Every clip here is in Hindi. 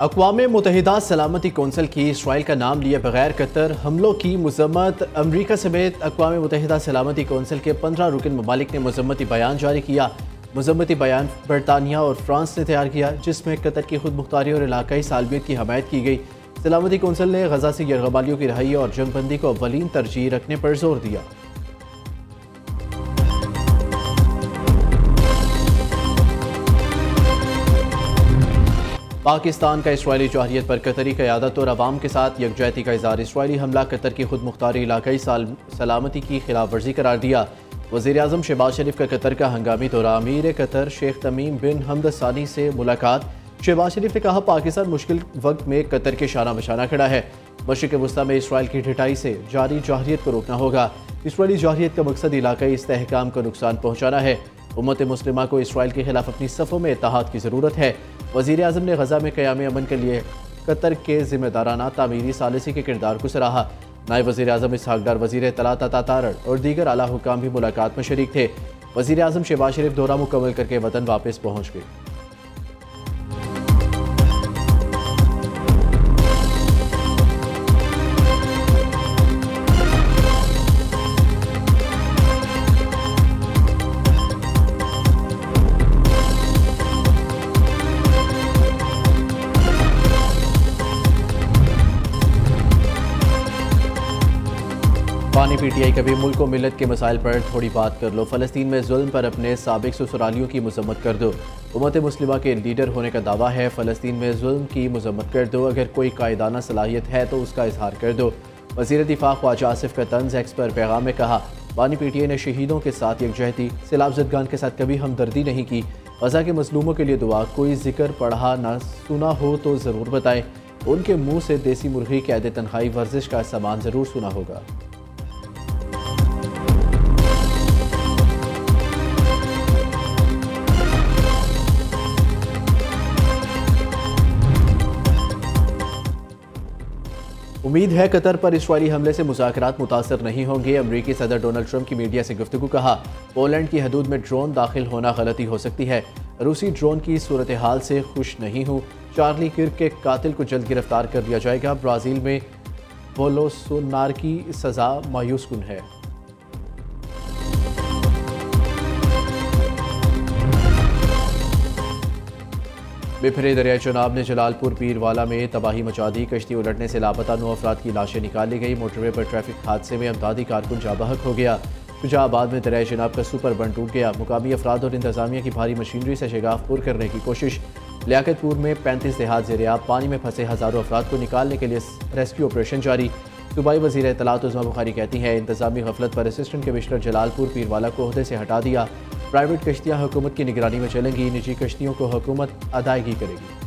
अक़वाम मुत्तहिदा सलामती कौंसिल की इसराइल का नाम लिए बगैर कतर हमलों की मज़म्मत। अमरीका समेत अक़वाम मुत्तहिदा सलामती कौंसिल के 15 रुकन ममालिक ने मज़म्मती बयान जारी किया। मज़म्मती बयान बरतानिया और फ्रांस ने तैयार किया, जिसमें कतर की खुद मुख्तारी और इलाकाई सालमियत की हमायत की गई। सलामती कौंसिल ने गजा से यरगमालियों की रहाई और जंगबंदी को अव्वलीन तरजीह रखने पर जोर दिया। पाकिस्तान का इसराइली जौहरियत पर कतरी क़यादत और अवाम के साथ यकजहती का इज़हार। इसराइली हमला कतर की खुद मुख्तारी इलाकाई सलामती की खिलाफ वर्जी करार दिया। वज़ीर आज़म शहबाज शरीफ का कतर का हंगामी दौरा। अमीर कतर शेख तमीम बिन हमद सानी से मुलाकात। शहबाज शरीफ ने कहा, पाकिस्तान मुश्किल वक्त में कतर के शाना बशाना खड़ा है। मशरिक़ वस्ता में इसराइल की ढिठाई से जारी जौहरियत को रोकना होगा। इसराइली जौहरियत का मकसद इलाकाई इस्तेहकाम को नुकसान पहुँचाना है। उम्मत मुस्लिमा को इसराइल के खिलाफ अपनी सफ़ों में इत्तेहाद की ज़रूरत है। वज़ीर आज़म ने गजा में क़याम अमन के लिए कतर के ज़िम्मेदाराना तामीरी सालिसी के किरदार को सराहा। नायब वज़ीर आज़म इसहाक़ डार, वज़ीर इत्तलात अता तारड़ और दीगर आला हुकाम भी मुलाकात में शरीक थे। वज़ीर आज़म शहबाज शरीफ दौरा मुकम्मल करके वतन वापस पहुँच गए। पानी PTI कभी मुल्क व मिलत के मसाइल पर थोड़ी बात कर लो। फ़लस्तीन में जुल्म पर अपने साबिक ससुरालियों की मज़म्मत कर दो। उम्मत मुस्लिमा के लीडर होने का दावा है। फ़लस्तीन में जुल्म की मज़म्मत कर दो। अगर कोई कायदाना सलाहियत है तो उसका इजहार कर दो। वज़ीर दिफ़ा ख्वाजा आसिफ का तंज़ एक्स पर पैगाम में कहा, पानी PTI ने शहीदों के साथ यकजहती, सैलाब ज़दगान के साथ कभी हमदर्दी नहीं की। गजा के मज़लूमों के लिए दुआ। कोई जिक्र पढ़ा ना सुना हो तो ज़रूर बताएं। उनके मुँह से देसी मुर्गी, कैद तनख्वाही, वर्जिश का सामान ज़रूर सुना होगा। उम्मीद है कतर पर इसराइली हमले से मुज़ाकरात मुतासर नहीं होंगे। अमरीकी सदर डोनाल्ड ट्रंप की मीडिया से गुफ्तगू। कहा, पोलैंड की हदूद में ड्रोन दाखिल होना गलती हो सकती है। रूसी ड्रोन की सूरत हाल से खुश नहीं हूँ। चार्ली किर्क के कातिल को जल्द गिरफ्तार कर लिया जाएगा। ब्राज़ील में बोलोसोनारो की सज़ा मायूस कुन है। बिफरे दरिया चनाब ने जलालपुर पीरवाला में तबाही मचा दी। कश्ती उलटने से लापता 9 अफराद की लाशें निकाली गई। मोटरवे पर ट्रैफिक हादसे में अमदादी कारकुन जाबहक हो गया। शुजाबाद में दरिया चनाब का सुपर बंद टूट गया। मुकामी अफराद और इंतजामिया की भारी मशीनरी से शगाफ पुर करने की कोशिश। लियाकतपुर में 35 देहात ज़ेर-ए-आब। पानी में फंसे हज़ारों अफराद को निकालने के लिए रेस्क्यू ऑपरेशन जारी। सूबाई वज़ीर इत्तलात उज़्मा बुखारी कहती हैं, इंतजामी गफलत पर असिस्टेंट कमिश्नर जलालपुर पीरवाला को ओहदे से हटा दिया। प्राइवेट कश्तियाँ हुकूमत की निगरानी में चलेंगी। निजी कश्तियों को हुकूमत अदायगी करेगी।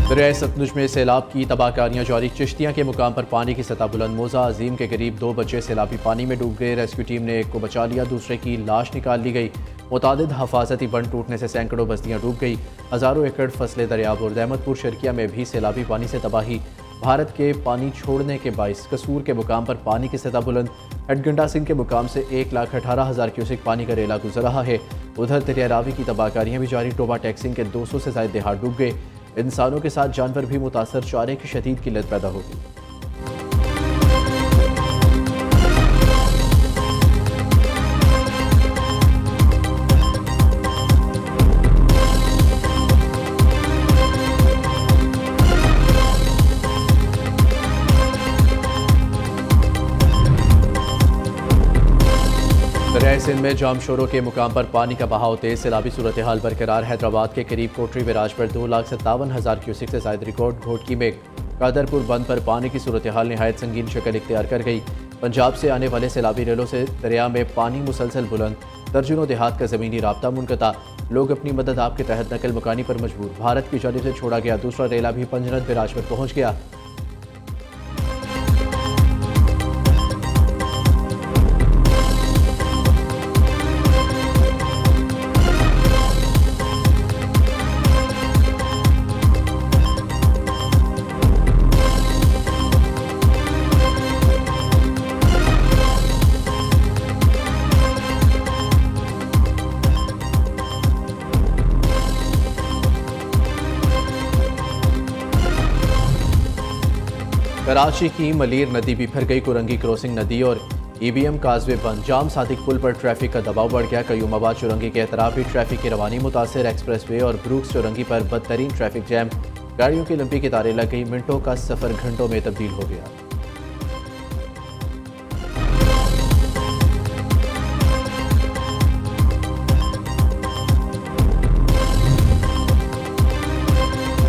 दरियाए सतलुज में सैलाब की तबाहकारियां जारी। चिश्तियाँ के मुकाम पर पानी की सतह बुलंद। मोजा अजीम के करीब 2 बच्चे सैलाबी पानी में डूब गए। रेस्क्यू टीम ने एक को बचा लिया, दूसरे की लाश निकाल ली गई। मुतादिद हफाजती बंद टूटने से सैकड़ों बस्तियाँ डूब गई। हज़ारों एकड़ फसलें दरियाब और अहमदपुर शर्किया में भी सैलाबी पानी से तबाही। भारत के पानी छोड़ने के बाइस कसूर के मुकाम पर पानी की सतह बुलंद। हटगंडा सिंह के मुकाम से 1,18,000 क्यूसेक पानी का रेला गुजर रहा है। उधर दरिया रावी की तबाहकारियाँ भी जारी। टोबा टैक्सिंग के 200 से ज़ायद देहात डूब गए। इंसानों के साथ जानवर भी मुतासर। चारे की शदीद किल्लत पैदा होगी। दरियाए सिंध में जामशोरों के मुकाम पर पानी का बहाव तेज। सैलाबी सूरत हाल बरकरार। हैदराबाद के करीब कोटरी बैराज पर 2,57,000 क्यूसेक से ज़ायद रिकॉर्ड। घोटकी में कादरपुर बंद पर पानी की सूरत हाल नहायत संगीन शक्ल इख्तियार कर गई। पंजाब से आने वाले सैलाबी रेलों से दरिया में पानी मुसलसल बुलंद। दर्जनों देहात का ज़मीनी राब्ता मुनक़ता। लोग अपनी मदद आपके तहत नकल मकानी पर मजबूर। भारत की जानिब से छोड़ा गया दूसरा रेला भी पंजनद बैराज पर पहुँच गया। कराची की मलीर नदी बिफर गई। कुरंगी क्रॉसिंग नदी और EBM काजवे बंद। जाम सादिक पुल पर ट्रैफिक का दबाव बढ़ गया। कयूमाबाद चुरंगी के एतराफ भी ट्रैफिक की रवानी मुतासर। एक्सप्रेस वे और ब्रूक्स चुरंगी पर बदतरीन ट्रैफिक जैम। गाड़ियों की लंबी कतारें लग गई। मिनटों का सफर घंटों में तब्दील हो गया।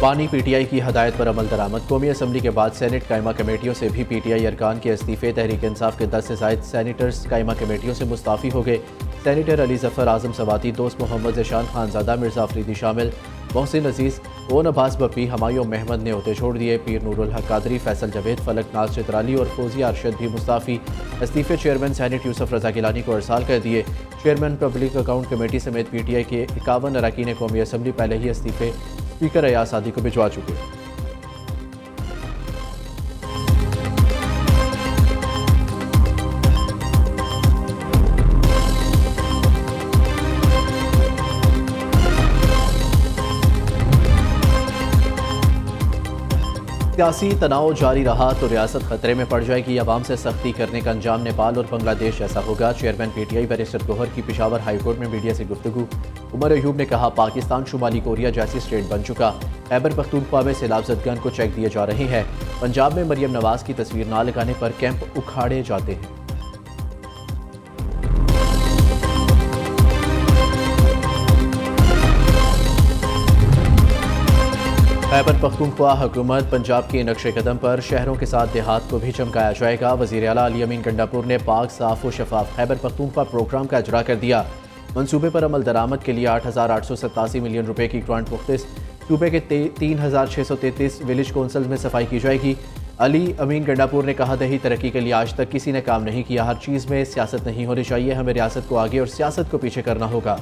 बानी PTI की हदायत पर अमल दरामद। कौमी असम्बली के बाद सैनेट कायमा कमेटियों से भी PTI अरकान के इस्तीफे। तहरीक इंसाफ के 10 से ज़ायद सैनेटर्स कायमा कमेटियों से मुस्ताफ़ी हो गए। सैनेटर अली जफ़र, आज़म सवाती, दोस्त मोहम्मद ज़ेशान खानज़ादा, मिर्ज़ा अफरीदी शामिल। मोहसिन अजीज़, ओन अब्बास बप्पी, हमायूं अहमद ने ओहदे छोड़ दिए। पीर नूरुल हक कादरी, फैसल जावेद, फलक नाज चित्राली और फौजिया अरशद भी मुस्ताफ़ी। इस्तीफे चेयरमैन सैनेट यूसुफ रज़ा गिलानी को अरसाल कर दिए। चेयरमैन पब्लिक अकाउंट कमेटी समेत PTI के 51 अरकान कौमी असम्बली पहले ही इस्तीफे स्पीकर अयाज सादी को भिजवा चुके। सियासी तनाव जारी रहा तो रियासत खतरे में पड़ जाएगी। अवाम से सख्ती करने का अंजाम नेपाल और बांग्लादेश जैसा होगा। चेयरमैन PTI बैरिस्टर गोहर की पिशावर हाईकोर्ट में मीडिया से गुफ्तगू। उमर अयूब ने कहा, पाकिस्तान शुमाली कोरिया जैसी स्टेट बन चुका। खैबर पख्तूनख्वा में सैलाब ज़दगान को चेक दिए जा रहे हैं। पंजाब में मरियम नवाज की तस्वीर ना लगाने पर कैंप उखाड़े जाते हैं। खैबर पख्तूनख्वा हुकूमत पंजाब के नक्शे कदम पर शहरों के साथ देहात को भी चमकाया जाएगा। वज़ीर आला अली अमीन गंडापुर ने पाक, साफ व शफाफ खैबर पख्तूनख्वा प्रोग्राम का इजरा कर दिया। मनसूबे पर अमल दरामद के लिए 8,887 मिलियन रुपए की ग्रांट मुख्तस। सूबे के 3,633 विलेज कौंसल्स में सफाई की जाएगी। अली अमीन गंडापुर ने कहा, दही तरक्की के लिए आज तक किसी ने काम नहीं किया। हर चीज़ में सियासत नहीं होनी चाहिए। हमें रियासत को आगे और सियासत को पीछे करना होगा।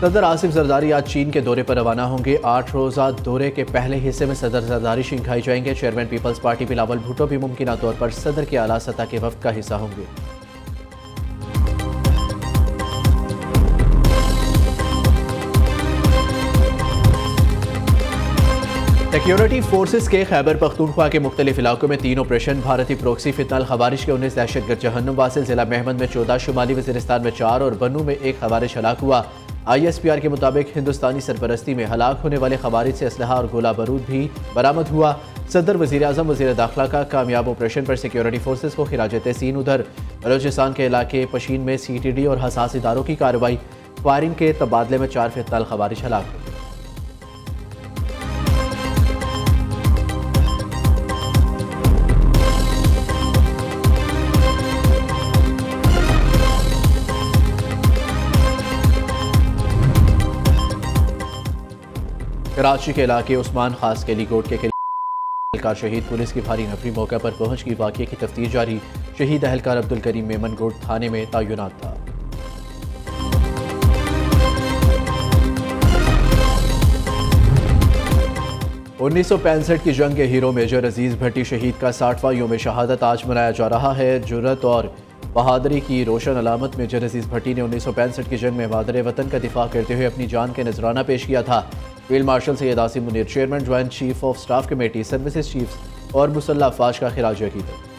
सदर आसिफ जरदारी आज चीन के दौरे पर रवाना होंगे। 8 रोज़ा दौरे के पहले हिस्से में सदर जरदारी शिंघाई जाएंगे। चेयरमैन पीपल्स पार्टी बिलावल भुट्टो भी मुमकिन तौर पर सदर के आला सतह के वफ्द का हिस्सा होंगे। सिक्योरिटी फोर्सेस के खैबर पख्तूनख्वा के मुख्तलिफ इलाकों में 3 ऑपरेशन। भारतीय प्रोक्सी फितनल खवारिश के 19 दहशतगर्द जहन्नुम वासिल। जिला महमद में 14, शुमाली वज़ीरिस्तान में 4 और बनू में 1 खवारिश हलाक हुआ। ISPR के मुताबिक हिंदुस्तानी सरपरस्ती में हलाक होने वाले खवारिज से असलहा और गोला बारूद भी बरामद हुआ। सदर, वज़ीर आज़म, वज़ीर दाखिला का कामयाब ऑपरेशन पर सिक्योरिटी फोर्सेस को खिराज तहसीन। उधर बलोचिस्तान के इलाके पशीन में CTD और हसास इदारों की कार्रवाई। फायरिंग के तबादले में 4 फितनल खवारिज हलाक हुए। कराची के इलाके उस्मान खास के लीकोट के एहलकार शहीद। पुलिस की भारी नफरी मौका पर पहुंच गई। वाक़े की तफ्तीश जारी। शहीद एहलकार अब्दुल करीम मेमनगोट थाने में तैनात था। 1965 की जंग के हीरो मेजर अजीज भट्टी शहीद का 60वां योम शहादत आज मनाया जा रहा है। जुर्रत और बहादुरी की रोशन अलामत मेजर अजीज भट्टी ने 1965 की जंग में मादर वतन का दिफा करते हुए अपनी जान के नजराना पेश किया था। Field marshal Syed Asim Munir, chairman joint chief of staff committee services chiefs और मुसल्लह अफवाज का खिराज अकीदत।